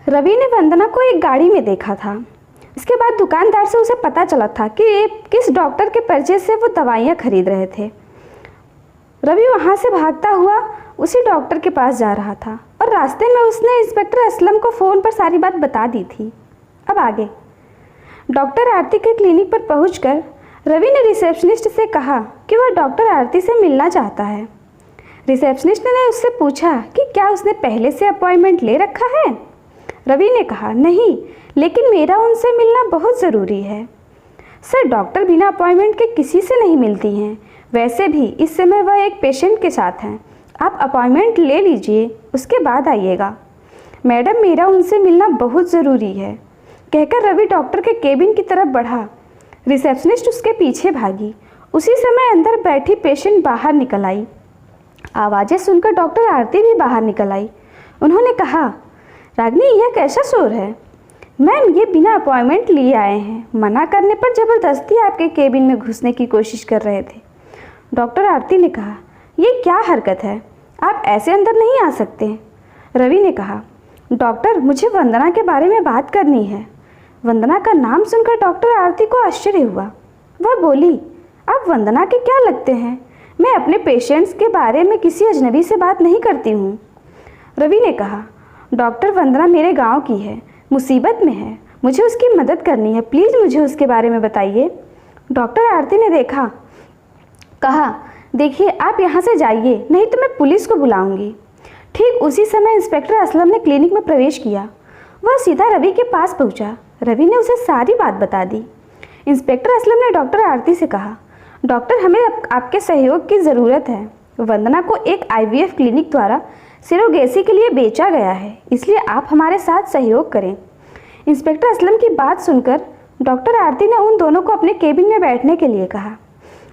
रवि ने वंदना को एक गाड़ी में देखा था। इसके बाद दुकानदार से उसे पता चला था कि किस डॉक्टर के परिचय से वो दवाइयाँ खरीद रहे थे। रवि वहाँ से भागता हुआ उसी डॉक्टर के पास जा रहा था और रास्ते में उसने इंस्पेक्टर असलम को फ़ोन पर सारी बात बता दी थी। अब आगे डॉक्टर आरती के क्लिनिक पर पहुंचकर रवि ने रिसेप्शनिस्ट से कहा कि वह डॉक्टर आरती से मिलना चाहता है। रिसेप्शनिस्ट ने उससे पूछा कि क्या उसने पहले से अपॉइंटमेंट ले रखा है। रवि ने कहा नहीं, लेकिन मेरा उनसे मिलना बहुत ज़रूरी है। सर, डॉक्टर बिना अपॉइंटमेंट के किसी से नहीं मिलती हैं। वैसे भी इस समय वह एक पेशेंट के साथ हैं। आप अपॉइंटमेंट ले लीजिए, उसके बाद आइएगा। मैडम, मेरा उनसे मिलना बहुत ज़रूरी है, कहकर रवि डॉक्टर के केबिन की तरफ बढ़ा। रिसेप्शनिस्ट उसके पीछे भागी। उसी समय अंदर बैठी पेशेंट बाहर निकल आई। आवाज़ें सुनकर डॉक्टर आरती भी बाहर निकल आई। उन्होंने कहा, रागिनी, यह कैसा शोर है? मैम, ये बिना अपॉइंटमेंट लिए आए हैं। मना करने पर ज़बरदस्ती आपके केबिन में घुसने की कोशिश कर रहे थे। डॉक्टर आरती ने कहा, ये क्या हरकत है? आप ऐसे अंदर नहीं आ सकते। रवि ने कहा, डॉक्टर, मुझे वंदना के बारे में बात करनी है। वंदना का नाम सुनकर डॉक्टर आरती को आश्चर्य हुआ। वह बोली, आप वंदना के क्या लगते हैं? मैं अपने पेशेंट्स के बारे में किसी अजनबी से बात नहीं करती हूँ। रवि ने कहा, डॉक्टर, वंदना मेरे गांव की है, मुसीबत में है, मुझे उसकी मदद करनी है, प्लीज़ मुझे उसके बारे में बताइए। डॉक्टर आरती ने कहा, देखिए, आप यहाँ से जाइए, नहीं तो मैं पुलिस को बुलाऊंगी। ठीक उसी समय इंस्पेक्टर असलम ने क्लिनिक में प्रवेश किया। वह सीधा रवि के पास पहुँचा। रवि ने उसे सारी बात बता दी। इंस्पेक्टर असलम ने डॉक्टर आरती से कहा, डॉक्टर, हमें आपके सहयोग की ज़रूरत है। वंदना को एक IVF क्लिनिक द्वारा सिरोगेसी के लिए बेचा गया है, इसलिए आप हमारे साथ सहयोग करें। इंस्पेक्टर असलम की बात सुनकर डॉक्टर आरती ने उन दोनों को अपने केबिन में बैठने के लिए कहा।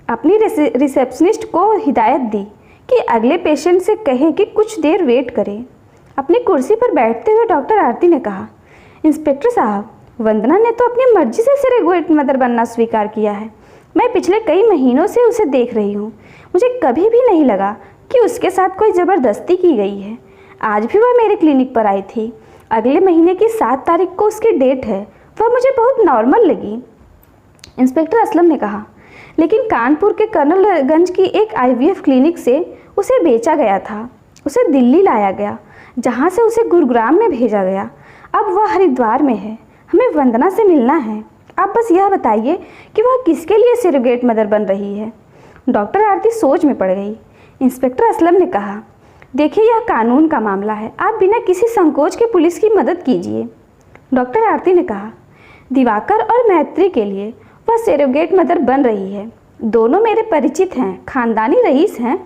अपनी रिसेप्शनिस्ट को हिदायत दी कि अगले पेशेंट से कहें कि कुछ देर वेट करें। अपनी कुर्सी पर बैठते हुए डॉक्टर आरती ने कहा, इंस्पेक्टर साहब, वंदना ने तो अपनी मर्जी से सरेगेट मदर बनना स्वीकार किया है। मैं पिछले कई महीनों से उसे देख रही हूँ। मुझे कभी भी नहीं लगा कि उसके साथ कोई ज़बरदस्ती की गई है। आज भी वह मेरे क्लिनिक पर आई थी। अगले महीने की 7 तारीख को उसकी डेट है। वह मुझे बहुत नॉर्मल लगी। इंस्पेक्टर असलम ने कहा, लेकिन कानपुर के कर्नलगंज की एक IVF क्लिनिक से उसे बेचा गया था। उसे दिल्ली लाया गया, जहाँ से उसे गुरुग्राम में भेजा गया। अब वह हरिद्वार में है। हमें वंदना से मिलना है। आप बस यह बताइए कि वह किसके लिए सरेगेट मदर बन रही है। डॉक्टर आरती सोच में पड़ गई। इंस्पेक्टर असलम ने कहा, देखिए, यह कानून का मामला है, आप बिना किसी संकोच के पुलिस की मदद कीजिए। डॉक्टर आरती ने कहा, दिवाकर और मैत्री के लिए वह सरेगेट मदर बन रही है। दोनों मेरे परिचित हैं, खानदानी रईस हैं।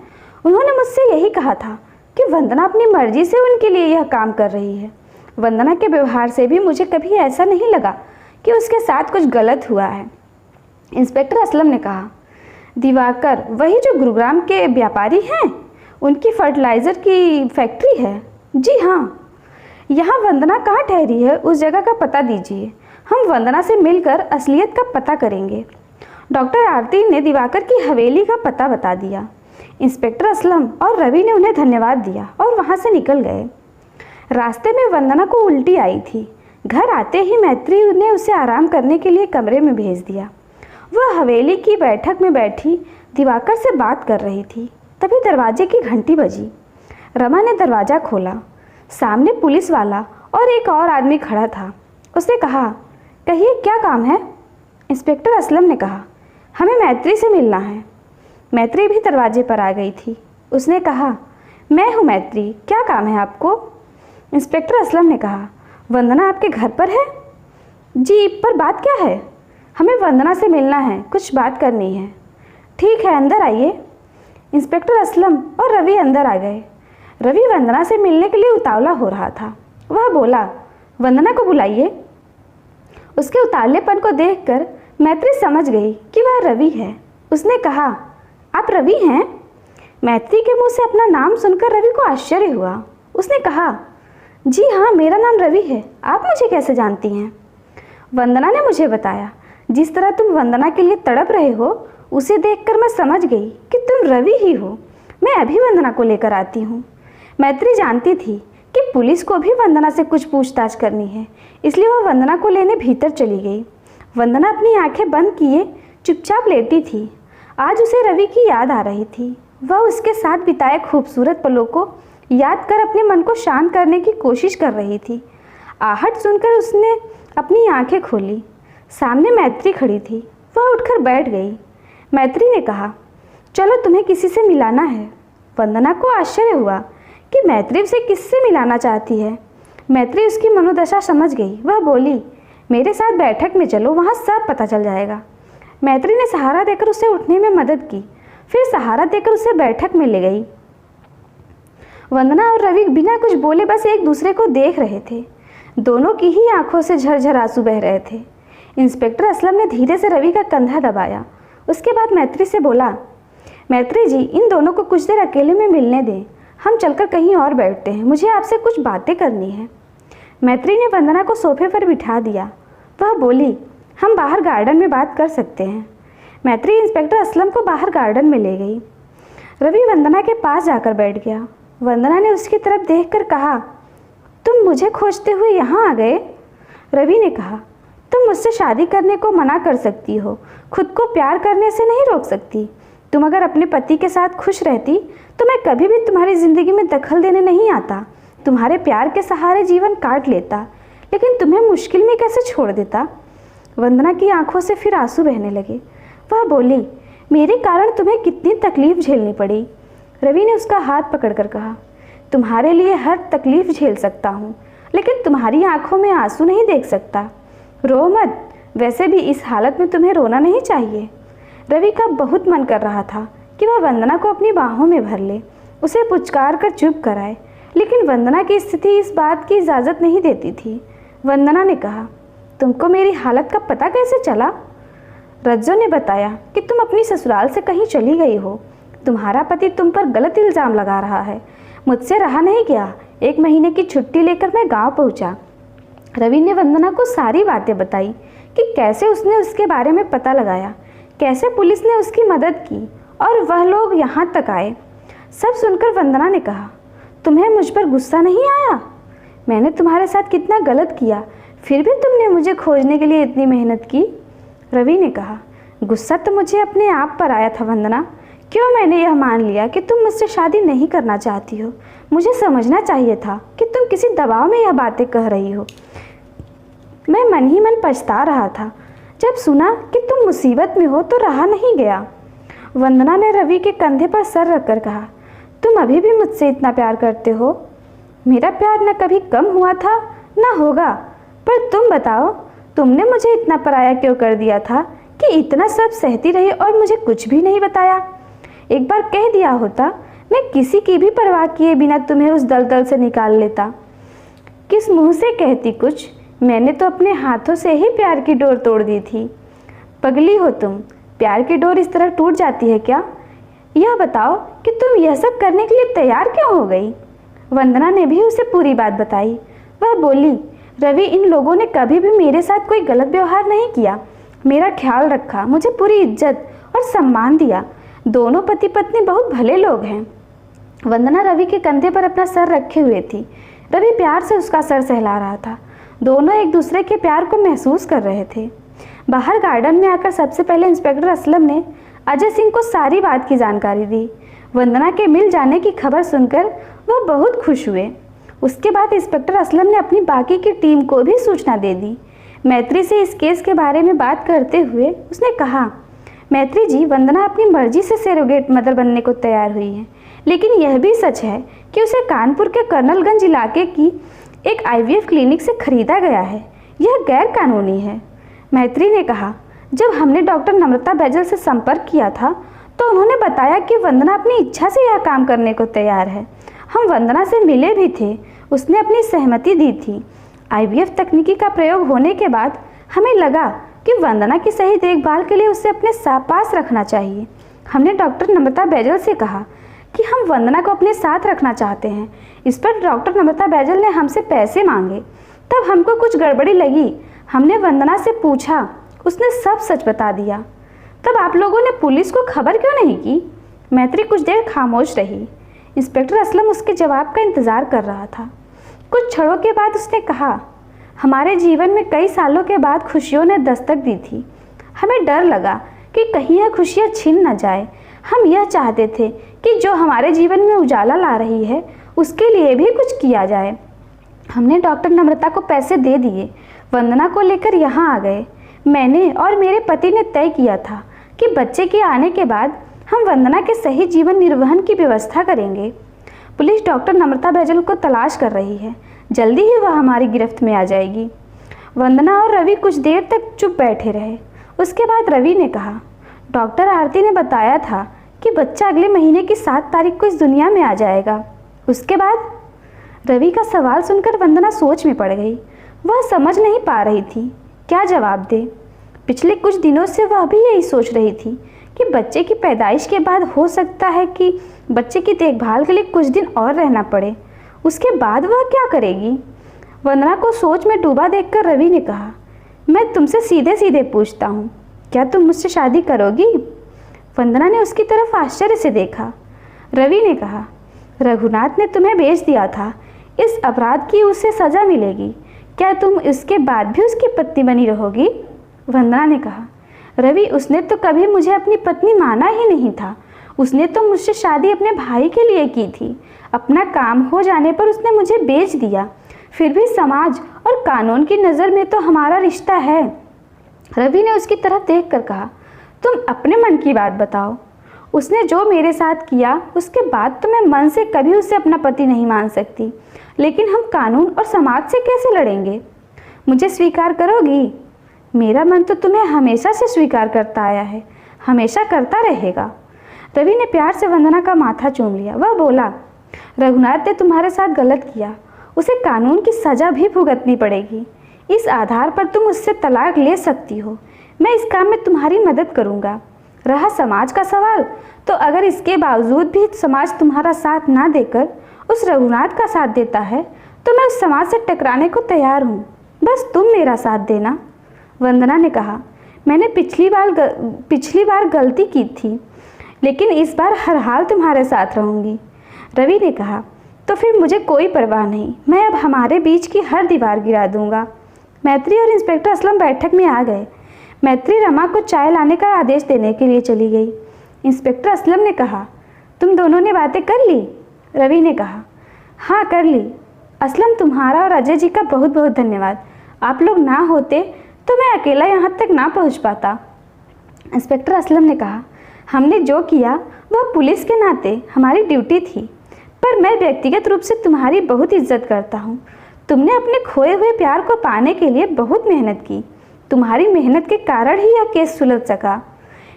उन्होंने मुझसे यही कहा था कि वंदना अपनी मर्जी से उनके लिए यह काम कर रही है। वंदना के व्यवहार से भी मुझे कभी ऐसा नहीं लगा कि उसके साथ कुछ गलत हुआ है। इंस्पेक्टर असलम ने कहा, दिवाकर वही जो गुरुग्राम के व्यापारी हैं? उनकी फर्टिलाइज़र की फैक्ट्री है? जी हाँ। यहाँ वंदना कहाँ ठहरी है, उस जगह का पता दीजिए। हम वंदना से मिलकर असलियत का पता करेंगे। डॉक्टर आरती ने दिवाकर की हवेली का पता बता दिया। इंस्पेक्टर असलम और रवि ने उन्हें धन्यवाद दिया और वहाँ से निकल गए। रास्ते में वंदना को उल्टी आई थी। घर आते ही मैत्री ने उसे आराम करने के लिए कमरे में भेज दिया। वह हवेली की बैठक में बैठी दिवाकर से बात कर रही थी। तभी दरवाजे की घंटी बजी। रमा ने दरवाज़ा खोला। सामने पुलिस वाला और एक और आदमी खड़ा था। उसने कहा, कहिए, क्या काम है? इंस्पेक्टर असलम ने कहा, हमें मैत्री से मिलना है। मैत्री भी दरवाजे पर आ गई थी। उसने कहा, मैं हूँ मैत्री, क्या काम है आपको? इंस्पेक्टर असलम ने कहा, वंदना आपके घर पर है? जी, पर बात क्या है? हमें वंदना से मिलना है, कुछ बात करनी है। ठीक है, अंदर आइए। इंस्पेक्टर असलम और रवि अंदर आ गए। रवि वंदना से मिलने के लिए उतावला हो रहा था। वह बोला, वंदना को बुलाइए। उसके उतावलेपन को देखकर मैत्री समझ गई कि वह रवि है। उसने कहा, आप रवि हैं? मैत्री के मुंह से अपना नाम सुनकर रवि को आश्चर्य हुआ। उसने कहा, जी हाँ, मेरा नाम रवि है। आप मुझे कैसे जानती हैं? वंदना ने मुझे बताया। जिस तरह तुम वंदना के लिए तड़प रहे हो, उसे देखकर मैं समझ गई कि तुम रवि ही हो। मैं अभी वंदना को लेकर आती हूँ। मैत्री जानती थी कि पुलिस को भी वंदना से कुछ पूछताछ करनी है, इसलिए वह वंदना को लेने भीतर चली गई। वंदना अपनी आंखें बंद किए चुपचाप लेटी थी। आज उसे रवि की याद आ रही थी। वह उसके साथ बिताए खूबसूरत पलों को याद कर अपने मन को शांत करने की कोशिश कर रही थी। आहट सुनकर उसने अपनी आंखें खोली। सामने मैत्री खड़ी थी। वह उठकर बैठ गई। मैत्री ने कहा, चलो तुम्हें किसी से मिलाना है। वंदना को आश्चर्य हुआ कि मैत्री उसे किससे मिलाना चाहती है। मैत्री उसकी मनोदशा समझ गई। वह बोली, मेरे साथ बैठक में चलो, वहाँ सब पता चल जाएगा। मैत्री ने सहारा देकर उसे उठने में मदद की, फिर सहारा देकर उसे बैठक में ले गई। वंदना और रवि बिना कुछ बोले बस एक दूसरे को देख रहे थे। दोनों की ही आंखों से झरझर आंसू बह रहे थे। इंस्पेक्टर असलम ने धीरे से रवि का कंधा दबाया। उसके बाद मैत्री से बोला, मैत्री जी, इन दोनों को कुछ देर अकेले में मिलने दें, हम चलकर कहीं और बैठते हैं, मुझे आपसे कुछ बातें करनी है। मैत्री ने वंदना को सोफे पर बिठा दिया। वह बोली, हम बाहर गार्डन में बात कर सकते हैं। मैत्री इंस्पेक्टर असलम को बाहर गार्डन में ले गई। रवि वंदना के पास जाकर बैठ गया। वंदना ने उसकी तरफ देखकर कहा, तुम मुझे खोजते हुए यहाँ आ गए? रवि ने कहा, तुम मुझसे शादी करने को मना कर सकती हो, खुद को प्यार करने से नहीं रोक सकती। तुम अगर अपने पति के साथ खुश रहती तो मैं कभी भी तुम्हारी ज़िंदगी में दखल देने नहीं आता, तुम्हारे प्यार के सहारे जीवन काट लेता, लेकिन तुम्हें मुश्किल में कैसे छोड़ देता। वंदना की आंखों से फिर आंसू बहने लगे। वह बोली, मेरे कारण तुम्हें कितनी तकलीफ झेलनी पड़ी। रवि ने उसका हाथ पकड़कर कहा, तुम्हारे लिए हर तकलीफ झेल सकता हूँ, लेकिन तुम्हारी आंखों में आंसू नहीं देख सकता। रो मत, वैसे भी इस हालत में तुम्हें रोना नहीं चाहिए। रवि का बहुत मन कर रहा था कि वह वंदना को अपनी बाहों में भर ले, उसे पुचकार कर चुप कराए, लेकिन वंदना की स्थिति इस बात की इजाज़त नहीं देती थी। वंदना ने कहा, तुमको मेरी हालत का पता कैसे चला? रज्जो ने बताया कि तुम अपनी ससुराल से कहीं चली गई हो, तुम्हारा पति तुम पर गलत इल्ज़ाम लगा रहा है। मुझसे रहा नहीं गया, 1 महीने की छुट्टी लेकर मैं गांव पहुंचा। रवि ने वंदना को सारी बातें बताई कि कैसे उसने उसके बारे में पता लगाया, कैसे पुलिस ने उसकी मदद की और वह लोग यहाँ तक आए। सब सुनकर वंदना ने कहा, तुम्हें मुझ पर गुस्सा नहीं आया? मैंने तुम्हारे साथ कितना गलत किया, फिर भी तुमने मुझे खोजने के लिए इतनी मेहनत की। रवि ने कहा, गुस्सा तो मुझे अपने आप पर आया था वंदना। क्यों मैंने यह मान लिया कि तुम मुझसे शादी नहीं करना चाहती हो? मुझे समझना चाहिए था कि तुम किसी दबाव में यह बातें कह रही हो। मैं मन ही मन पछता रहा था। जब सुना कि तुम मुसीबत में हो तो रहा नहीं गया। वंदना ने रवि के कंधे पर सर रखकर कहा, तुम अभी भी मुझसे इतना प्यार करते हो? मेरा प्यार न कभी कम हुआ था न होगा, पर तुम बताओ, तुमने मुझे इतना पराया क्यों कर दिया था कि इतना सब सहती रही और मुझे कुछ भी नहीं बताया? एक बार कह दिया होता, मैं किसी की भी परवाह किए बिना तुम्हें उस दलदल से निकाल लेता। किस मुंह से कहती कुछ? मैंने तो अपने हाथों से ही प्यार की डोर तोड़ दी थी। पगली हो तुम, प्यार की डोर इस तरह टूट जाती है क्या? यह बताओ कि तुम यह सब करने के लिए तैयार क्यों हो गई? वंदना ने भी उसे पूरी बात बताई। वह बोली, रवि, इन लोगों ने कभी भी मेरे साथ कोई गलत व्यवहार नहीं किया, मेरा ख्याल रखा, मुझे पूरी इज्जत और सम्मान दिया। दोनों पति पत्नी बहुत भले लोग हैं। वंदना रवि के कंधे पर अपना सर रखे हुए थी। रवि प्यार से उसका सर सहला रहा था। दोनों एक दूसरे के प्यार को महसूस कर रहे थे। बाहर गार्डन में आकर सबसे पहले इंस्पेक्टर असलम ने अजय सिंह को सारी बात की जानकारी दी। वंदना के मिल जाने की खबर सुनकर वह बहुत खुश हुए। उसके बाद इंस्पेक्टर असलम ने अपनी बाकी की टीम को भी सूचना दे दी। मैत्री से इस केस के बारे में बात करते हुए उसने कहा, मैत्री जी, वंदना अपनी मर्जी से सरोगेट मदर बनने को तैयार हुई है, लेकिन यह भी सच है कि उसे कानपुर के कर्नलगंज इलाके की एक IVF क्लिनिक से खरीदा गया है। यह गैर कानूनी है। मैत्री ने कहा, जब हमने डॉक्टर नम्रता बैजल से संपर्क किया था तो उन्होंने बताया कि वंदना अपनी इच्छा से यह काम करने को तैयार है। हम वंदना से मिले भी थे, उसने अपनी सहमति दी थी। IVF तकनीकी का प्रयोग होने के बाद हमें लगा कि वंदना की सही देखभाल के लिए उसे अपने पास रखना चाहिए। हमने डॉक्टर नम्रता बैजल से कहा कि हम वंदना को अपने साथ रखना चाहते हैं। इस पर डॉक्टर नम्रता बैजल ने हमसे पैसे मांगे। तब हमको कुछ गड़बड़ी लगी। हमने वंदना से पूछा, उसने सब सच बता दिया। तब आप लोगों ने पुलिस को खबर क्यों नहीं की? मैत्री कुछ देर खामोश रही। इंस्पेक्टर असलम उसके जवाब का इंतज़ार कर रहा था। कुछ क्षणों के बाद उसने कहा, हमारे जीवन में कई सालों के बाद खुशियों ने दस्तक दी थी। हमें डर लगा कि कहीं यह खुशियाँ छिन न जाए। हम यह चाहते थे कि जो हमारे जीवन में उजाला ला रही है उसके लिए भी कुछ किया जाए। हमने डॉक्टर नम्रता को पैसे दे दिए, वंदना को लेकर यहाँ आ गए। मैंने और मेरे पति ने तय किया था कि बच्चे के आने के बाद हम वंदना के सही जीवन निर्वहन की व्यवस्था करेंगे। पुलिस डॉक्टर नम्रता बैजल को तलाश कर रही है, जल्दी ही वह हमारी गिरफ्त में आ जाएगी। वंदना और रवि कुछ देर तक चुप बैठे रहे। उसके बाद रवि ने कहा, डॉक्टर आरती ने बताया था कि बच्चा अगले महीने की 7 तारीख को इस दुनिया में आ जाएगा। उसके बाद? रवि का सवाल सुनकर वंदना सोच में पड़ गई। वह समझ नहीं पा रही थी क्या जवाब दे। पिछले कुछ दिनों से वह भी यही सोच रही थी कि बच्चे की पैदाइश के बाद हो सकता है कि बच्चे की देखभाल के लिए कुछ दिन और रहना पड़े। उसके बाद वह क्या करेगी? वंदना को सोच में डूबा देखकर रवि ने कहा, मैं तुमसे सीधे सीधे पूछता हूँ, क्या तुम मुझसे शादी करोगी? वंदना ने उसकी तरफ आश्चर्य से देखा। रवि ने कहा, रघुनाथ ने तुम्हें बेच दिया था, इस अपराध की उसे सज़ा मिलेगी। क्या तुम इसके बाद भी उसकी पत्नी बनी रहोगी? वंदना ने कहा, रवि उसने तो कभी मुझे अपनी पत्नी माना ही नहीं था। उसने तो मुझसे शादी अपने भाई के लिए की थी। अपना काम हो जाने पर उसने मुझे बेच दिया। फिर भी समाज और कानून की नज़र में तो हमारा रिश्ता है। रवि ने उसकी तरफ देखकर कहा, तुम अपने मन की बात बताओ। उसने जो मेरे साथ किया उसके बाद तो मैं मन से कभी उसे अपना पति नहीं मान सकती, लेकिन हम कानून और समाज से कैसे लड़ेंगे? मुझे स्वीकार करोगी? मेरा मन तो तुम्हें हमेशा से स्वीकार करता आया है, हमेशा करता रहेगा। रवि ने प्यार से वंदना का माथा चूम लिया। वह बोला, रघुनाथ ने तुम्हारे साथ गलत किया, उसे कानून की सज़ा भी भुगतनी पड़ेगी। इस आधार पर तुम उससे तलाक ले सकती हो। मैं इस काम में तुम्हारी मदद करूँगा। रहा समाज का सवाल, तो अगर इसके बावजूद भी समाज तुम्हारा साथ ना देकर उस रघुनाथ का साथ देता है तो मैं उस समाज से टकराने को तैयार हूँ। बस तुम मेरा साथ देना। वंदना ने कहा, मैंने पिछली बार गलती की थी, लेकिन इस बार हर हाल तुम्हारे साथ रहूँगी। रवि ने कहा, तो फिर मुझे कोई परवाह नहीं, मैं अब हमारे बीच की हर दीवार गिरा दूंगा। मैत्री और इंस्पेक्टर असलम बैठक में आ गए। मैत्री रमा को चाय लाने का आदेश देने के लिए चली गई। इंस्पेक्टर असलम ने कहा, तुम दोनों ने बातें कर ली? रवि ने कहा, हाँ कर ली। असलम, तुम्हारा और अजय जी का बहुत बहुत धन्यवाद। आप लोग ना होते तो मैं अकेला यहाँ तक ना पहुँच पाता। इंस्पेक्टर असलम ने कहा, हमने जो किया वह पुलिस के नाते हमारी ड्यूटी थी, पर मैं व्यक्तिगत रूप से तुम्हारी बहुत इज्जत करता हूँ। तुमने अपने खोए हुए प्यार को पाने के लिए बहुत मेहनत की। तुम्हारी मेहनत के कारण ही यह केस सुलझ सका।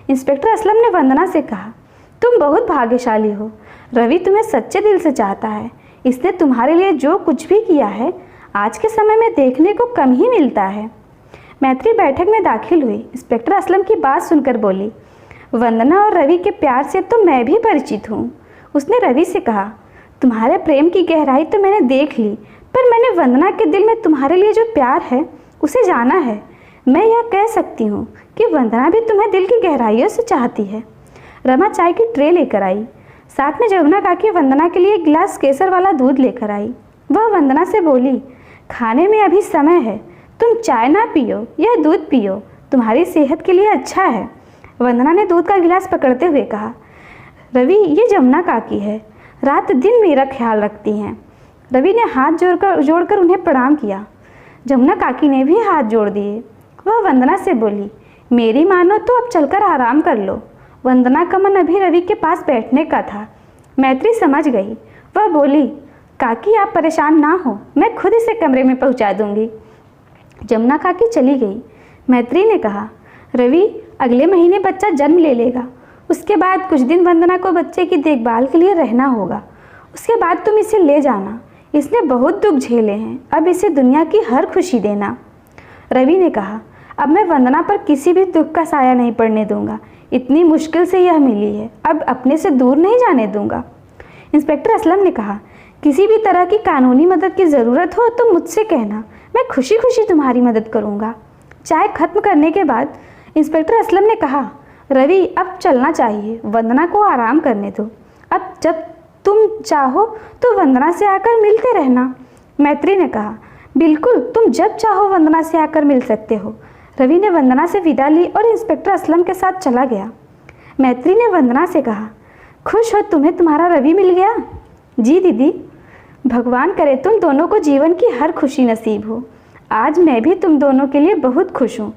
इंस्पेक्टर असलम ने वंदना से कहा, तुम बहुत भाग्यशाली हो। रवि तुम्हें सच्चे दिल से चाहता है। इसने तुम्हारे लिए जो कुछ भी किया है आज के समय में देखने को कम ही मिलता है। मैत्री बैठक में दाखिल हुई। इंस्पेक्टर असलम की बात सुनकर बोली, वंदना और रवि के प्यार से तो मैं भी परिचित हूँ। उसने रवि से कहा, तुम्हारे प्रेम की गहराई तो मैंने देख ली, पर मैंने वंदना के दिल में तुम्हारे लिए जो प्यार है उसे जाना है। मैं यह कह सकती हूँ कि वंदना भी तुम्हें दिल की गहराइयों से चाहती है। रमा चाय की ट्रे लेकर आई। साथ में जमुना काकी वंदना के लिए एक गिलास केसर वाला दूध लेकर आई। वह वंदना से बोली, खाने में अभी समय है, तुम चाय ना पियो, यह दूध पियो, तुम्हारी सेहत के लिए अच्छा है। वंदना ने दूध का गिलास पकड़ते हुए कहा, रवि ये जमुना काकी है, रात दिन मेरा ख्याल रखती हैं। रवि ने हाथ जोड़कर उन्हें प्रणाम किया। जमुना काकी ने भी हाथ जोड़ दिए। वह वंदना से बोली, मेरी मानो तो अब चलकर आराम कर लो। वंदना का मन अभी रवि के पास बैठने का था। मैत्री समझ गई। वह बोली, काकी आप परेशान ना हो, मैं खुद इसे कमरे में पहुंचा दूंगी। जमुना काकी चली गई। मैत्री ने कहा, रवि अगले महीने बच्चा जन्म ले लेगा। उसके बाद कुछ दिन वंदना को बच्चे की देखभाल के लिए रहना होगा। उसके बाद तुम इसे ले जाना। इसने बहुत दुख झेले हैं, अब इसे दुनिया की हर खुशी देना। रवि ने कहा, अब मैं वंदना पर किसी भी दुख का साया नहीं पड़ने दूंगा। इतनी मुश्किल से यह मिली है, अब अपने से दूर नहीं जाने दूंगा। इंस्पेक्टर असलम ने कहा, किसी भी तरह की कानूनी मदद की ज़रूरत हो तो मुझसे कहना, मैं खुशी खुशी तुम्हारी मदद करूंगा। चाय खत्म करने के बाद इंस्पेक्टर असलम ने कहा, रवि अब चलना चाहिए, वंदना को आराम करने दो। अब जब तुम चाहो तो वंदना से आकर मिलते रहना। मैत्री ने कहा, बिल्कुल, तुम जब चाहो वंदना से आकर मिल सकते हो। रवि ने वंदना से विदा ली और इंस्पेक्टर असलम के साथ चला गया। मैत्री ने वंदना से कहा, खुश हो तुम्हें तुम्हारा रवि मिल गया? जी दीदी, भगवान करे तुम दोनों को जीवन की हर खुशी नसीब हो। आज मैं भी तुम दोनों के लिए बहुत खुश हूँ।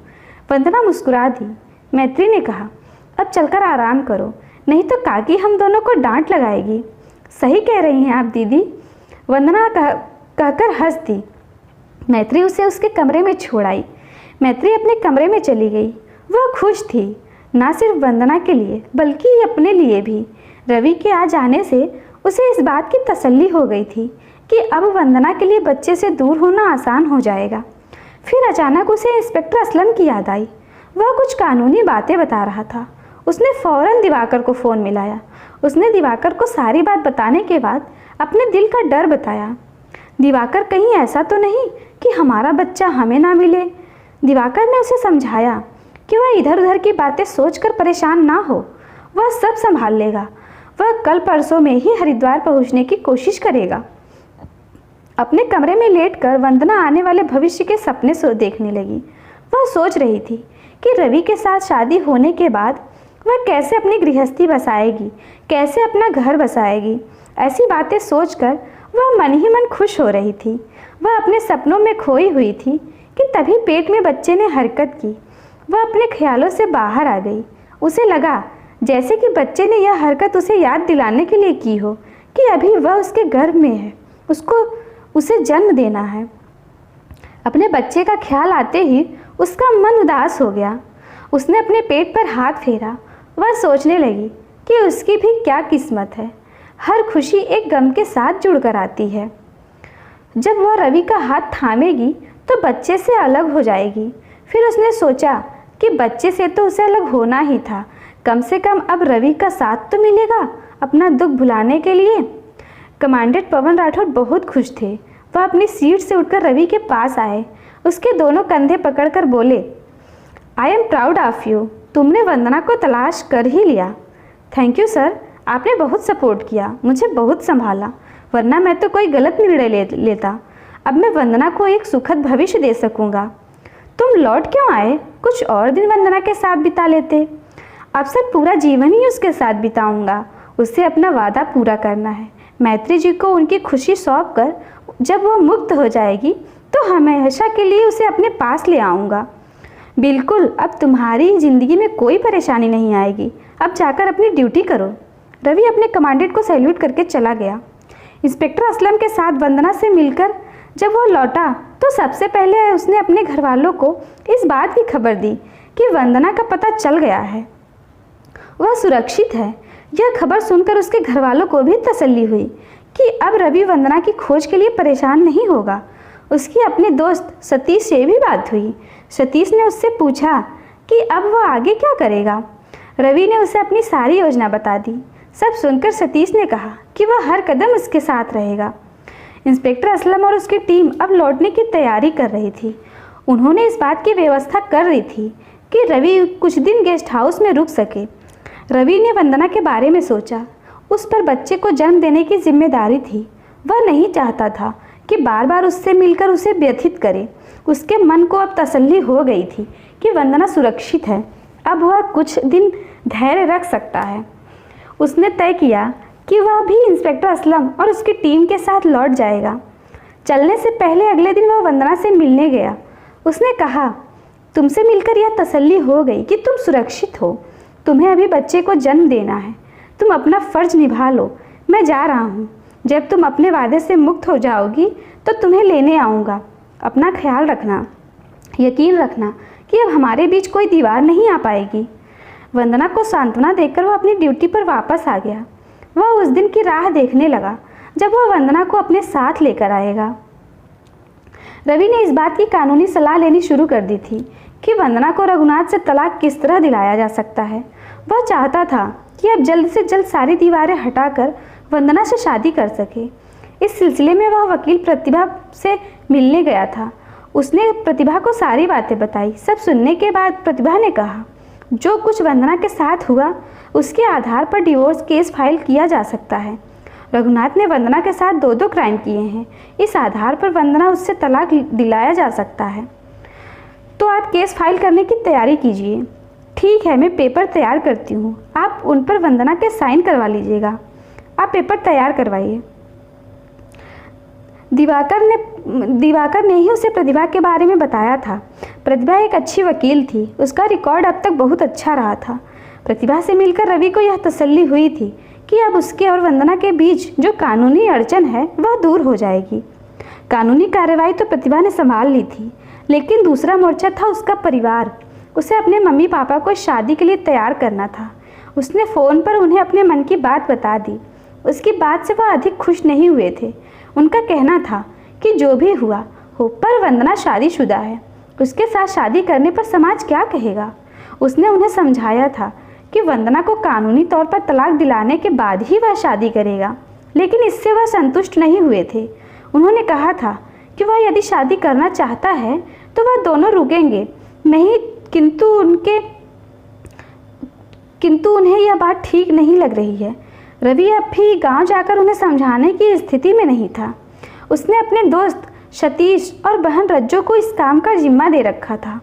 वंदना मुस्कुरा दी। मैत्री ने कहा, अब चलकर आराम करो, नहीं तो काकी हम दोनों को डांट लगाएगी। सही कह रही हैं आप दीदी, वंदना कहकर हंस दी। मैत्री उसे उसके कमरे में छोड़ आई। मैत्री अपने कमरे में चली गई। वह खुश थी, ना सिर्फ वंदना के लिए बल्कि अपने लिए भी। रवि के आ जाने से उसे इस बात की तसल्ली हो गई थी कि अब वंदना के लिए बच्चे से दूर होना आसान हो जाएगा। फिर अचानक उसे इंस्पेक्टर असलम की याद आई। वह कुछ कानूनी बातें बता रहा था। उसने फौरन दिवाकर को फ़ोन मिलाया। उसने दिवाकर को सारी बात बताने के बाद अपने दिल का डर बताया। दिवाकर, कहीं ऐसा तो नहीं कि हमारा बच्चा हमें ना मिले? दिवाकर ने उसे समझाया कि वह इधर उधर की बातें सोचकर परेशान ना हो, वह सब संभाल लेगा। वह कल परसों में ही हरिद्वार पहुंचने की कोशिश करेगा। अपने कमरे में लेटकर वंदना आने वाले भविष्य के सपने देखने लगी। वह सोच रही थी कि रवि के साथ शादी होने के बाद वह कैसे अपनी गृहस्थी बसाएगी, कैसे अपना घर बसाएगी। ऐसी बातें सोचकर वह मन ही मन खुश हो रही थी। वह अपने सपनों में खोई हुई थी कि तभी पेट में बच्चे ने हरकत की। वह अपने ख्यालों से बाहर आ गई। उसे लगा जैसे कि बच्चे ने यह हरकत उसे याद दिलाने के लिए की हो कि अभी वह उसके गर्भ में है, उसे जन्म देना है। अपने बच्चे का ख्याल आते ही उसका मन उदास हो गया। उसने अपने पेट पर हाथ फेरा। वह सोचने लगी कि उसकी भी क्या किस्मत है। हर खुशी एक गम के साथ जुड़कर आती है। जब वह रवि का हाथ थामेगी तो बच्चे से अलग हो जाएगी। फिर उसने सोचा कि बच्चे से तो उसे अलग होना ही था, कम से कम अब रवि का साथ तो मिलेगा अपना दुख भुलाने के लिए। कमांडेंट पवन राठौर बहुत खुश थे। वह अपनी सीट से उठकर रवि के पास आए, उसके दोनों कंधे पकड़कर बोले, I am proud of you. तुमने वंदना को तलाश कर ही लिया। थैंक यू सर, आपने बहुत सपोर्ट किया, मुझे बहुत संभाला, वरना मैं तो कोई गलत निर्णय लेता। अब मैं वंदना को एक सुखद भविष्य दे सकूंगा। तुम लौट क्यों आए? कुछ और दिन वंदना के साथ बिता लेते। अब सर पूरा जीवन ही उसके साथ बिताऊंगा। उससे अपना वादा पूरा करना है। मैत्री जी को उनकी खुशी सौंप कर जब वह मुक्त हो जाएगी तो हमेशा के लिए उसे अपने पास ले आऊँगा। बिल्कुल, अब तुम्हारी ज़िंदगी में कोई परेशानी नहीं आएगी। अब जाकर अपनी ड्यूटी करो। रवि अपने कमांडेंट को सैल्यूट करके चला गया। इंस्पेक्टर असलम के साथ वंदना से मिलकर जब वह लौटा तो सबसे पहले उसने अपने घर वालों को इस बात की खबर दी कि वंदना का पता चल गया है, वह सुरक्षित है। यह खबर सुनकर उसके घर वालों को भी तसल्ली हुई कि अब रवि वंदना की खोज के लिए परेशान नहीं होगा। उसकी अपने दोस्त सतीश से भी बात हुई। सतीश ने उससे पूछा कि अब वह आगे क्या करेगा। रवि ने उसे अपनी सारी योजना बता दी। सब सुनकर सतीश ने कहा कि वह हर कदम उसके साथ रहेगा। इंस्पेक्टर असलम और उसकी टीम अब लौटने की तैयारी कर रही थी। उन्होंने इस बात की व्यवस्था कर रही थी कि रवि कुछ दिन गेस्ट हाउस में रुक सके। रवि ने वंदना के बारे में सोचा। उस पर बच्चे को जन्म देने की जिम्मेदारी थी। वह नहीं चाहता था कि बार बार उससे मिलकर उसे व्यथित करे। उसके मन को अब तसल्ली हो गई थी कि वंदना सुरक्षित है। अब वह कुछ दिन धैर्य रख सकता है। उसने तय किया कि वह भी इंस्पेक्टर असलम और उसकी टीम के साथ लौट जाएगा। चलने से पहले अगले दिन वह वंदना से मिलने गया। उसने कहा, तुमसे मिलकर यह तसल्ली हो गई कि तुम सुरक्षित हो। तुम्हें अभी बच्चे को जन्म देना है। तुम अपना फ़र्ज निभा लो। मैं जा रहा हूँ। जब तुम अपने वादे से मुक्त हो जाओगी तो तुम्हें लेने आऊँगा। अपना ख्याल रखना। यकीन रखना कि अब हमारे बीच कोई दीवार नहीं आ पाएगी। वंदना को सांत्वना देकर वह अपनी ड्यूटी पर वापस आ गया। वह उस दिन की राह देखने लगा जब वह वंदना को अपने साथ लेकर आएगा। रवि ने इस बात की कानूनी सलाह लेनी शुरू कर दी थी कि वंदना को रघुनाथ से तलाक किस तरह दिलाया जा सकता है। वह चाहता था कि अब जल्द से जल्द सारी दीवारें हटाकर वंदना से शादी कर सके। इस सिलसिले में वह वकील प्रतिभा से मिलने गया था। उसने प्रतिभा को सारी बातें बताई। सब सुनने के बाद प्रतिभा ने कहा, जो कुछ वंदना के साथ हुआ उसके आधार पर डिवोर्स केस फाइल किया जा सकता है। रघुनाथ ने वंदना के साथ 2-2 क्राइम किए हैं। इस आधार पर वंदना उससे तलाक दिलाया जा सकता है। तो आप केस फाइल करने की तैयारी कीजिए। ठीक है, मैं पेपर तैयार करती हूँ, आप उन पर वंदना के साइन करवा लीजिएगा। आप पेपर तैयार करवाइए। दिवाकर ने ही उसे प्रतिभा के बारे में बताया था। प्रतिभा एक अच्छी वकील थी, उसका रिकॉर्ड अब तक बहुत अच्छा रहा था। प्रतिभा से मिलकर रवि को यह तसल्ली हुई थी कि अब उसके और वंदना के बीच जो कानूनी अड़चन है वह दूर हो जाएगी। कानूनी कार्रवाई तो प्रतिभा ने संभाल ली थी, लेकिन दूसरा मोर्चा था उसका परिवार। उसे अपने मम्मी पापा को शादी के लिए तैयार करना था। उसने फ़ोन पर उन्हें अपने मन की बात बता दी। उसकी बात से वह अधिक खुश नहीं हुए थे। उनका कहना था कि जो भी हुआ हो, पर वंदना शादीशुदा है, उसके साथ शादी करने पर समाज क्या कहेगा। उसने उन्हें समझाया था कि वंदना को कानूनी तौर पर तलाक दिलाने के बाद ही वह शादी करेगा, लेकिन इससे वह संतुष्ट नहीं हुए थे। उन्होंने कहा था कि वह यदि शादी करना चाहता है तो वह दोनों रुकेंगे नहीं, किंतु उन्हें यह बात ठीक नहीं लग रही है। रवि अब भी गांव जाकर उन्हें समझाने की स्थिति में नहीं था। उसने अपने दोस्त सतीश और बहन रज्जो को इस काम का जिम्मा दे रखा था।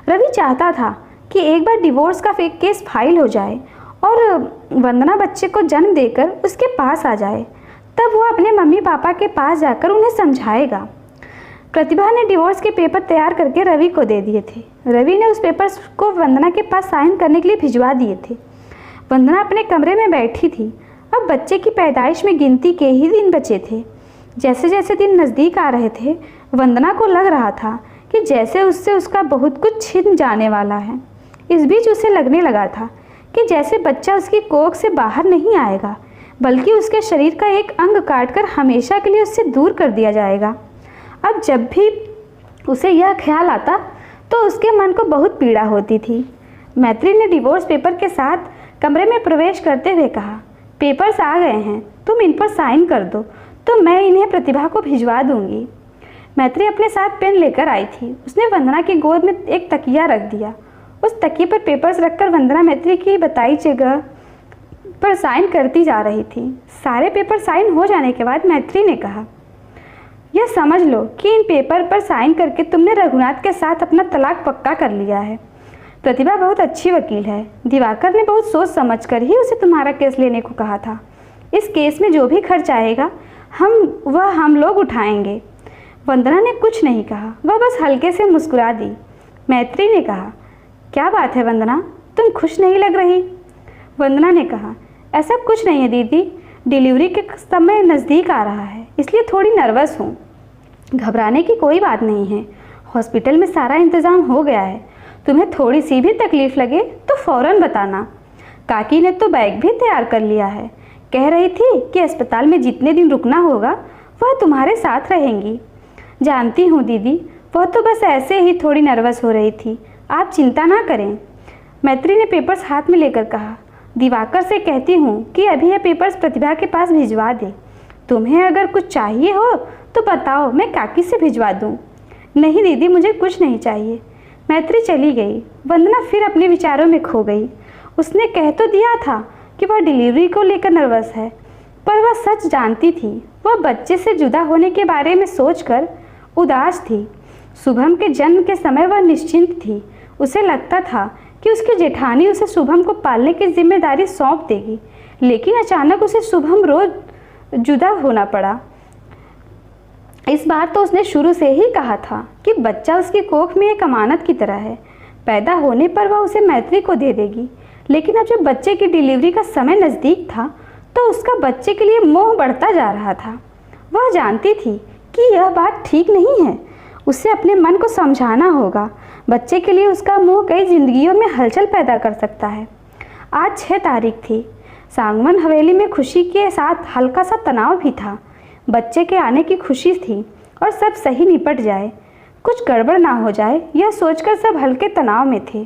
रवि चाहता था कि एक बार डिवोर्स का केस फाइल हो जाए और वंदना बच्चे को जन्म देकर उसके पास आ जाए, तब वह अपने मम्मी पापा के पास जाकर उन्हें समझाएगा। प्रतिभा ने डिवोर्स के पेपर तैयार करके रवि को दे दिए थे। रवि ने उस पेपर को वंदना के पास साइन करने के लिए भिजवा दिए थे। वंदना अपने कमरे में बैठी थी। अब बच्चे की पैदाइश में गिनती के ही दिन बचे थे। जैसे जैसे दिन नज़दीक आ रहे थे, वंदना को लग रहा था कि जैसे उससे उसका बहुत कुछ छिन जाने वाला है। इस बीच उसे लगने लगा था कि जैसे बच्चा उसकी कोख से बाहर नहीं आएगा, बल्कि उसके शरीर का एक अंग काटकर हमेशा के लिए उससे दूर कर दिया जाएगा। अब जब भी उसे यह ख्याल आता तो उसके मन को बहुत पीड़ा होती थी। मैत्री ने डिवोर्स पेपर के साथ कमरे में प्रवेश करते हुए कहा, पेपर्स आ गए हैं, तुम इन पर साइन कर दो तो मैं इन्हें प्रतिभा को भिजवा दूंगी। मैत्री अपने साथ पेन लेकर आई थी। उसने वंदना की गोद में एक तकिया रख दिया। उस तकिए पर पेपर्स रखकर वंदना मैत्री की बताई जगह पर साइन करती जा रही थी। सारे पेपर साइन हो जाने के बाद मैत्री ने कहा, यह समझ लो कि इन पेपर पर साइन करके तुमने रघुनाथ के साथ अपना तलाक पक्का कर लिया है। प्रतिभा बहुत अच्छी वकील है। दिवाकर ने बहुत सोच समझकर ही उसे तुम्हारा केस लेने को कहा था। इस केस में जो भी खर्च आएगा हम लोग उठाएंगे। वंदना ने कुछ नहीं कहा, वह बस हल्के से मुस्कुरा दी। मैत्री ने कहा, क्या बात है वंदना, तुम खुश नहीं लग रही। वंदना ने कहा, ऐसा कुछ नहीं है दीदी, डिलीवरी के समय नज़दीक आ रहा है, इसलिए थोड़ी नर्वस हूँ। घबराने की कोई बात नहीं है, हॉस्पिटल में सारा इंतज़ाम हो गया है। तुम्हें थोड़ी सी भी तकलीफ़ लगे तो फ़ौरन बताना। काकी ने तो बैग भी तैयार कर लिया है, कह रही थी कि अस्पताल में जितने दिन रुकना होगा वह तुम्हारे साथ रहेंगी। जानती हूँ दीदी, वह तो बस ऐसे ही थोड़ी नर्वस हो रही थी, आप चिंता ना करें। मैत्री ने पेपर्स हाथ में लेकर कहा, दिवाकर से कहती हूँ कि अभी ये पेपर्स प्रतिभा के पास भिजवा दे। तुम्हें अगर कुछ चाहिए हो तो बताओ, मैं काकी से भिजवा दूँ। नहीं दीदी, मुझे कुछ नहीं चाहिए। मैत्री चली गई। वंदना फिर अपने विचारों में खो गई। उसने कह तो दिया था कि वह डिलीवरी को लेकर नर्वस है, पर वह सच जानती थी। वह बच्चे से जुदा होने के बारे में सोचकर उदास थी। शुभम के जन्म के समय वह निश्चिंत थी। उसे लगता था कि उसकी जेठानी उसे शुभम को पालने की जिम्मेदारी सौंप देगी, लेकिन अचानक उसे शुभम रोज जुदा होना पड़ा। इस बार तो उसने शुरू से ही कहा था कि बच्चा उसकी कोख में एक अमानत की तरह है। पैदा होने पर वह उसे मैत्री को दे देगी, लेकिन अब जब बच्चे की डिलीवरी का समय नज़दीक था तो उसका बच्चे के लिए मोह बढ़ता जा रहा था। वह जानती थी कि यह बात ठीक नहीं है। उसे अपने मन को समझाना होगा। बच्चे के लिए उसका मोह कई जिंदगियों में हलचल पैदा कर सकता है। आज 6 तारीख थी। सांगवन हवेली में खुशी के साथ हल्का सा तनाव भी था। बच्चे के आने की खुशी थी और सब सही निपट जाए, कुछ गड़बड़ ना हो जाए, यह सोचकर सब हल्के तनाव में थे।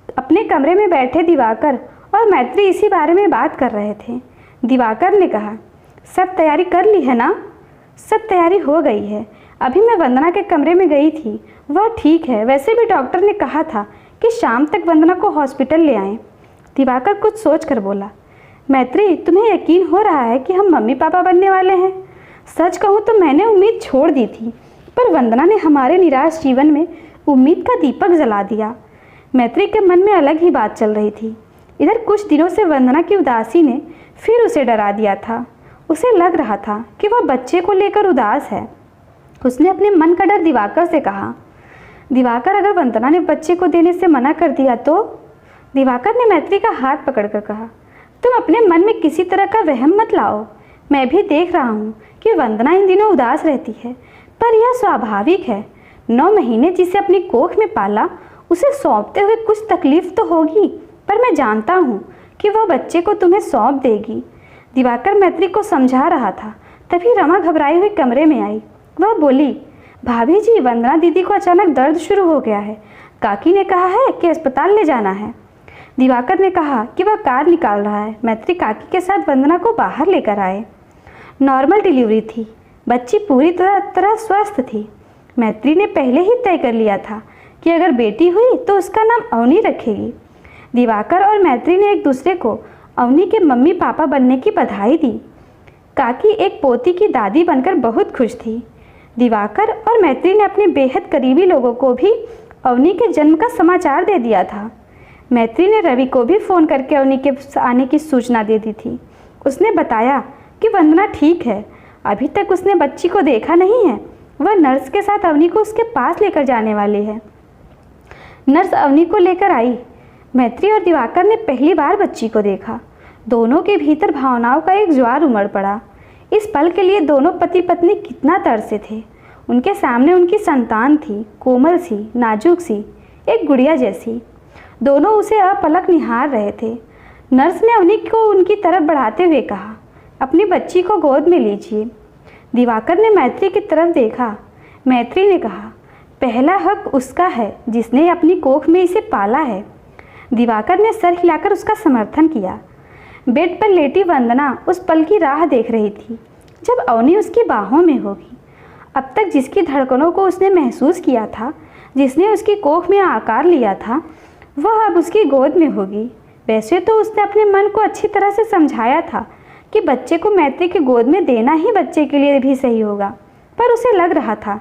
अपने कमरे में बैठे दिवाकर और मैत्री इसी बारे में बात कर रहे थे। दिवाकर ने कहा, सब तैयारी कर ली है ना? सब तैयारी हो गई है। अभी मैं वंदना के कमरे में गई थी, वह ठीक है। वैसे भी डॉक्टर ने कहा था कि शाम तक वंदना को हॉस्पिटल ले आएं। दिवाकर कुछ सोच कर बोला, मैत्री, तुम्हें यकीन हो रहा है कि हम मम्मी पापा बनने वाले हैं? सच कहूँ तो मैंने उम्मीद छोड़ दी थी, पर वंदना ने हमारे निराश जीवन में उम्मीद का दीपक जला दिया। मैत्री के मन में अलग ही बात चल रही थी। इधर कुछ दिनों से वंदना की उदासी ने फिर उसे डरा दिया था। उसे लग रहा था कि वह बच्चे को लेकर उदास है। उसने अपने मन का डर दिवाकर से कहा, दिवाकर, अगर वंदना ने बच्चे को देने से मना कर दिया तो? दिवाकर ने मैत्री का हाथ पकड़कर कहा, तुम अपने मन में किसी तरह का वहम मत लाओ। मैं भी देख रहा हूँ कि वंदना इन दिनों उदास रहती है, पर यह स्वाभाविक है। 9 महीने जिसे अपनी कोख में पाला, उसे सौंपते हुए कुछ तकलीफ तो होगी, पर मैं जानता हूँ कि वह बच्चे को तुम्हें सौंप देगी। दिवाकर मैत्री को समझा रहा था। तभी रमा घबराई हुई कमरे में आई। वह बोली, भाभी जी, वंदना दीदी को अचानक दर्द शुरू हो गया है। काकी ने कहा है कि अस्पताल ले जाना है। दिवाकर ने कहा कि वह कार निकाल रहा है। मैत्री काकी के साथ वंदना को बाहर लेकर आए। नॉर्मल डिलीवरी थी। बच्ची पूरी तरह स्वस्थ थी। मैत्री ने पहले ही तय कर लिया था कि अगर बेटी हुई तो उसका नाम अवनी रखेगी। दिवाकर और मैत्री ने एक दूसरे को अवनी के मम्मी पापा बनने की बधाई दी। काकी एक पोती की दादी बनकर बहुत खुश थी। दिवाकर और मैत्री ने अपने बेहद करीबी लोगों को भी अवनी के जन्म का समाचार दे दिया था। मैत्री ने रवि को भी फ़ोन करके अवनी के आने की सूचना दे दी थी। उसने बताया कि वंदना ठीक है, अभी तक उसने बच्ची को देखा नहीं है। वह नर्स के साथ अवनी को उसके पास लेकर जाने वाली है। नर्स अवनी को लेकर आई। मैत्री और दिवाकर ने पहली बार बच्ची को देखा। दोनों के भीतर भावनाओं का एक ज्वार उमड़ पड़ा। इस पल के लिए दोनों पति पत्नी कितना तरसे थे। उनके सामने उनकी संतान थी, कोमल सी, नाजुक सी, एक गुड़िया जैसी। दोनों उसे अपलक निहार रहे थे। नर्स ने अवनी को उनकी तरफ बढ़ाते हुए कहा, अपनी बच्ची को गोद में लीजिए। दिवाकर ने मैत्री की तरफ देखा। मैत्री ने कहा, पहला हक उसका है जिसने अपनी कोख में इसे पाला है। दिवाकर ने सर हिलाकर उसका समर्थन किया। बेड पर लेटी वंदना उस पल की राह देख रही थी जब अवनी उसकी बाहों में होगी। अब तक जिसकी धड़कनों को उसने महसूस किया था, जिसने उसकी कोख में आकार लिया था, वह अब उसकी गोद में होगी। वैसे तो उसने अपने मन को अच्छी तरह से समझाया था कि बच्चे को मैत्री की गोद में देना ही बच्चे के लिए भी सही होगा, पर उसे लग रहा था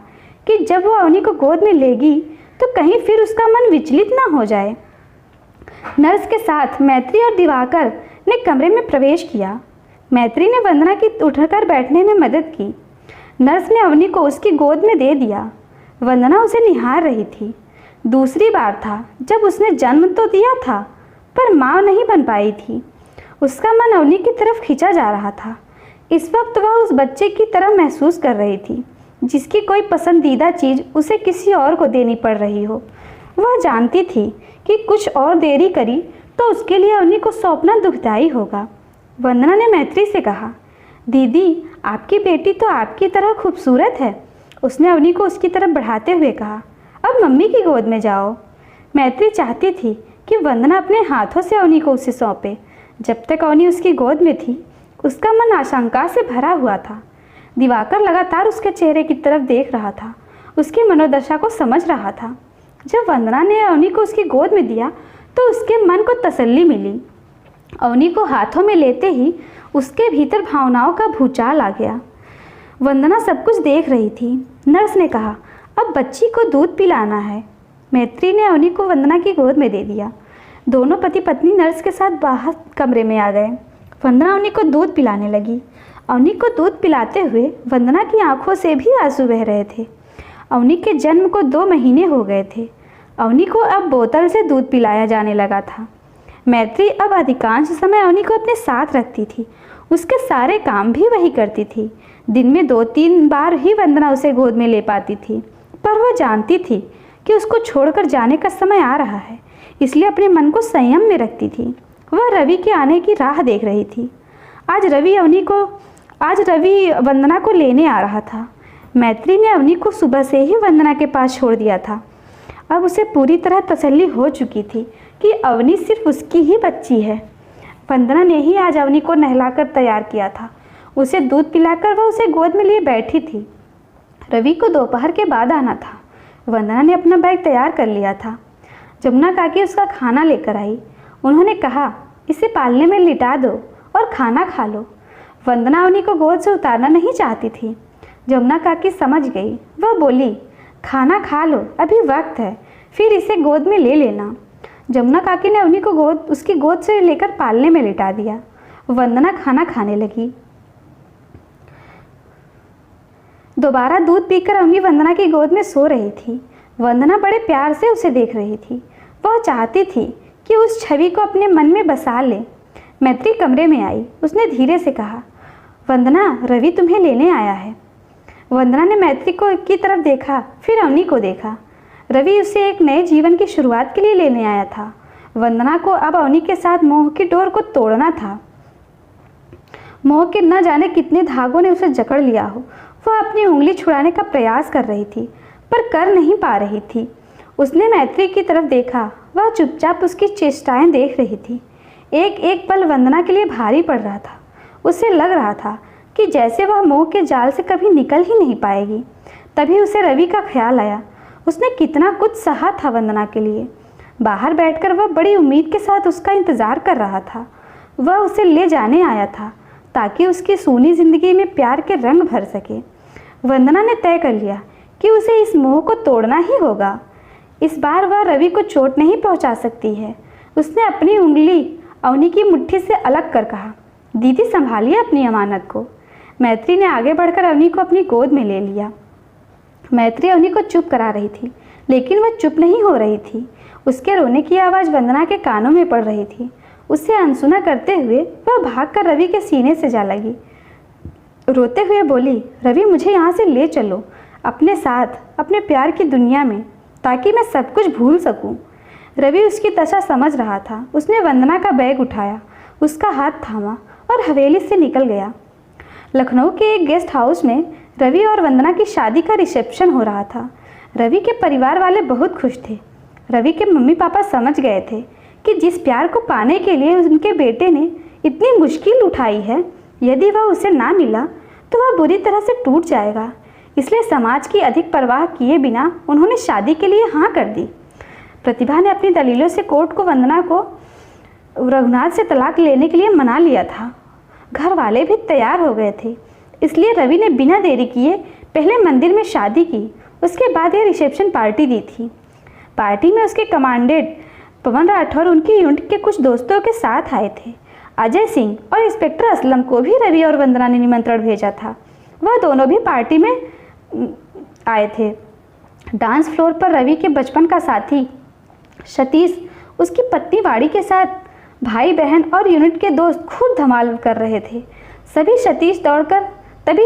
कि जब वह अवनी को गोद में लेगी तो कहीं फिर उसका मन विचलित ना हो जाए। नर्स के साथ मैत्री और दिवाकर ने कमरे में प्रवेश किया। मैत्री ने वंदना की उठकर बैठने में मदद की। नर्स ने अवनी को उसकी गोद में दे दिया। वंदना उसे निहार रही थी। दूसरी बार था जब उसने जन्म तो दिया था, पर माँ नहीं बन पाई थी। उसका मन अवनी की तरफ खींचा जा रहा था। इस वक्त वह उस बच्चे की तरह महसूस कर रही थी जिसकी कोई पसंदीदा चीज़ उसे किसी और को देनी पड़ रही हो। वह जानती थी कि कुछ और देरी करी तो उसके लिए अवनी को सौंपना दुखदाई होगा। वंदना ने मैत्री से कहा, दीदी, आपकी बेटी तो आपकी तरह खूबसूरत है। उसने अवनी को उसकी तरफ बढ़ाते हुए कहा, अब मम्मी की गोद में जाओ। मैत्री चाहती थी कि वंदना अपने हाथों से अवनी को उसे सौंपे। जब तक अवनी उसकी गोद में थी, उसका मन आशंका से भरा हुआ था। दिवाकर लगातार उसके चेहरे की तरफ देख रहा था, उसकी मनोदशा को समझ रहा था। जब वंदना ने अवनी को उसकी गोद में दिया तो उसके मन को तसल्ली मिली। अवनी को हाथों में लेते ही उसके भीतर भावनाओं का भूचाल आ गया। वंदना सब कुछ देख रही थी। नर्स ने कहा, अब बच्ची को दूध पिलाना है। मैत्री ने अवनी को वंदना की गोद में दे दिया। दोनों पति पत्नी नर्स के साथ बाहर कमरे में आ गए। वंदना अवनी को दूध पिलाने लगी। अवनी को दूध पिलाते हुए वंदना की आंखों से भी आंसू बह रहे थे। अवनी के जन्म को 2 महीने हो गए थे। अवनी को अब बोतल से दूध पिलाया जाने लगा था। मैत्री अब अधिकांश समय अवनी को अपने साथ रखती थी। उसके सारे काम भी वही करती थी। दिन में 2-3 बार ही वंदना उसे गोद में ले पाती थी, पर वह जानती थी कि उसको छोड़कर जाने का समय आ रहा है, इसलिए अपने मन को संयम में रखती थी। वह रवि के आने की राह देख रही थी। आज रवि वंदना को लेने आ रहा था। मैत्री ने अवनी को सुबह से ही वंदना के पास छोड़ दिया था। अब उसे पूरी तरह तसल्ली हो चुकी थी कि अवनी सिर्फ उसकी ही बच्ची है। वंदना ने ही आज अवनी को नहलाकर तैयार किया था। उसे दूध पिलाकर वह उसे गोद में लिए बैठी थी। रवि को दोपहर के बाद आना था। वंदना ने अपना बैग तैयार कर लिया था। जमुना काकी उसका खाना लेकर आई। उन्होंने कहा, इसे पालने में लिटा दो और खाना खा लो। वंदना अवनी को गोद से उतारना नहीं चाहती थी। जमुना काकी समझ गई। वह बोली, खाना खा लो, अभी वक्त है, फिर इसे गोद में ले लेना। जमुना काकी ने अवनी को उसकी गोद से लेकर पालने में लिटा दिया। वंदना खाना खाने लगी। दोबारा दूध पीकर अवनी वंदना की गोद में सो रही थी। वंदना बड़े प्यार से उसे देख रही थी। वह चाहती थी कि उस छवि को अपने मन में बसा ले। मैत्री कमरे में आई। उसने धीरे से कहा, वंदना, रवि तुम्हें लेने आया है। वंदना ने मैत्री की तरफ देखा, फिर अवनी को देखा। रवि उसे एक नए जीवन की शुरुआत के लिए लेने आया था। वंदना को अब अवनी के साथ मोह की डोर को तोड़ना था। मोह के न जाने कितने धागों ने उसे जकड़ लिया हो। वह अपनी उंगली छुड़ाने का प्रयास कर रही थी, पर कर नहीं पा रही थी। उसने मैत्री की तरफ देखा। वह चुपचाप उसकी चेष्टाएं देख रही थी। एक एक पल वंदना के लिए भारी पड़ रहा था। उसे लग रहा था कि जैसे वह मोह के जाल से कभी निकल ही नहीं पाएगी। तभी उसे रवि का ख्याल आया। उसने कितना कुछ सहा था वंदना के लिए। बाहर बैठकर वह बड़ी उम्मीद के साथ उसका इंतज़ार कर रहा था। वह उसे ले जाने आया था ताकि उसकी सूनी ज़िंदगी में प्यार के रंग भर सके। वंदना ने तय कर लिया कि उसे इस मोह को तोड़ना ही होगा। इस बार वह रवि को चोट नहीं पहुंचा सकती है। उसने अपनी उंगली अवनी की मुट्ठी से अलग कर कहा, दीदी संभालिए अपनी अमानत को। मैत्री ने आगे बढ़कर अवनी को अपनी गोद में ले लिया। मैत्री अवनी को चुप करा रही थी, लेकिन वह चुप नहीं हो रही थी। उसके रोने की आवाज़ वंदना के कानों में पड़ रही थी। उसे अनसुना करते हुए वह भागकर रवि के सीने से जा लगी। रोते हुए बोली, रवि, मुझे यहाँ से ले चलो अपने साथ, अपने प्यार की दुनिया में, ताकि मैं सब कुछ भूल सकूं। रवि उसकी दशा समझ रहा था। उसने वंदना का बैग उठाया, उसका हाथ थामा और हवेली से निकल गया। लखनऊ के एक गेस्ट हाउस में रवि और वंदना की शादी का रिसेप्शन हो रहा था। रवि के परिवार वाले बहुत खुश थे। रवि के मम्मी पापा समझ गए थे कि जिस प्यार को पाने के लिए उनके बेटे ने इतनी मुश्किल उठाई है, यदि वह उसे ना मिला तो वह बुरी तरह से टूट जाएगा। इसलिए समाज की अधिक परवाह किए बिना उन्होंने शादी के लिए हाँ कर दी। प्रतिभा ने अपनी दलीलों से कोर्ट को वंदना को रघुनाथ से तलाक लेने के लिए मना लिया था। घर वाले भी तैयार हो गए थे। इसलिए रवि ने बिना देरी किए पहले मंदिर में शादी की, उसके बाद यह रिसेप्शन पार्टी दी थी। पार्टी में उसके कमांडेंट पवन राठौर उनकी यूनिट के कुछ दोस्तों के साथ आए थे। अजय सिंह और इंस्पेक्टर असलम को भी रवि और वंदना ने निमंत्रण भेजा था। वह दोनों भी पार्टी में आए थे। डांस फ्लोर पर रवि के बचपन का साथी सतीश, उसकी पत्नी वाड़ी के साथ भाई बहन और यूनिट के दोस्त खूब धमाल कर रहे थे। तभी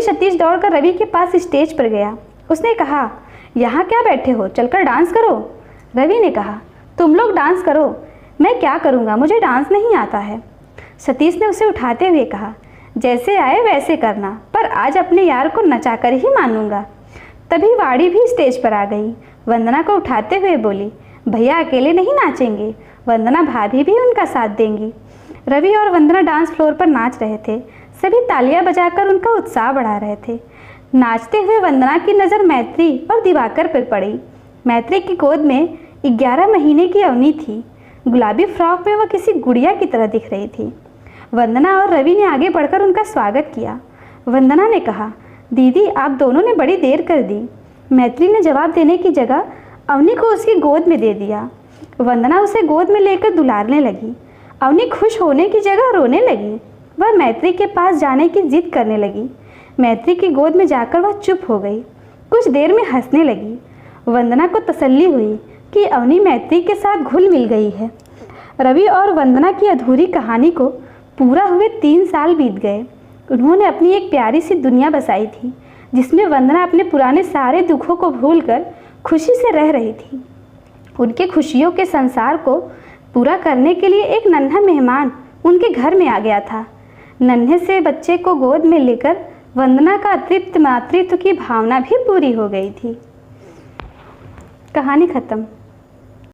सतीश दौड़कर रवि के पास स्टेज पर गया। उसने कहा, यहाँ क्या बैठे हो, चलकर डांस करो। रवि ने कहा, तुम लोग डांस करो, मैं क्या करूँगा, मुझे डांस नहीं आता है। सतीश ने उसे उठाते हुए कहा, जैसे आए वैसे करना, पर आज अपने यार को नचाकर ही मानूंगा। तभी वाड़ी भी स्टेज पर आ गई। वंदना को उठाते हुए बोली, भैया अकेले नहीं नाचेंगे, वंदना भाभी भी उनका साथ देंगी। रवि और वंदना डांस फ्लोर पर नाच रहे थे। सभी तालियां बजाकर उनका उत्साह बढ़ा रहे थे। नाचते हुए वंदना की नज़र मैत्री और दिवाकर पर पड़ी। मैत्री की गोद में 11 महीने की अवनी थी। गुलाबी फ्रॉक में वह किसी गुड़िया की तरह दिख रही थी। वंदना और रवि ने आगे बढ़कर उनका स्वागत किया। वंदना ने कहा, दीदी आप दोनों ने बड़ी देर कर दी। मैत्री ने जवाब देने की जगह अवनी को उसकी गोद में दे दिया। वंदना उसे गोद में लेकर दुलारने लगी। अवनी खुश होने की जगह रोने लगी। वह मैत्री के पास जाने की जिद करने लगी। मैत्री की गोद में जाकर वह चुप हो गई। कुछ देर में हंसने लगी। वंदना को तसल्ली हुई कि अवनी मैत्री के साथ घुल मिल गई है। रवि और वंदना की अधूरी कहानी को पूरा हुए 3 साल बीत गए। उन्होंने अपनी एक प्यारी सी दुनिया बसाई थी, जिसमें वंदना अपने पुराने सारे दुखों को भूलकर खुशी से रह रही थी। उनके खुशियों के संसार को पूरा करने के लिए एक नन्हा मेहमान उनके घर में आ गया था। नन्हे से बच्चे को गोद में लेकर वंदना का अतृप्त मातृत्व की भावना भी पूरी हो गई थी। कहानी खत्म।